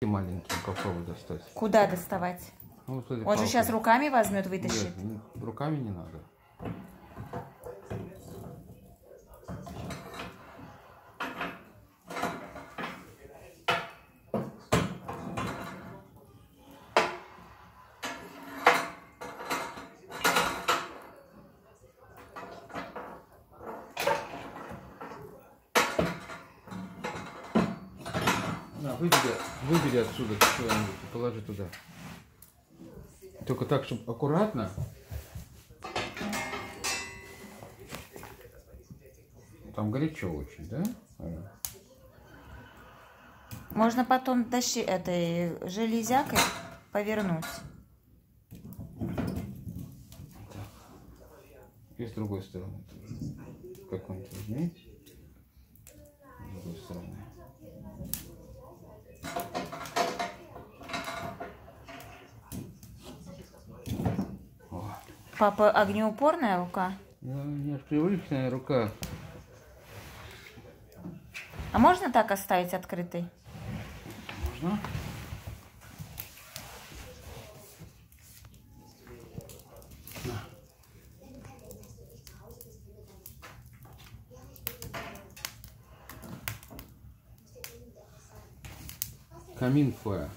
Маленький, попробуй достать. Куда доставать? Ну, вот Он же сейчас руками возьмет, вытащит. Нет, руками не надо. Выбери отсюда что-нибудь и положи туда. Только так, чтобы аккуратно. Там горячо очень, да? Можно потом этой железякой повернуть. Так. И с другой стороны тоже. Какой-нибудь возьми. С другой стороны. Папа, огнеупорная рука? Ну, у меня же привычная рука. А можно так оставить открытой? Можно. Камин фоя.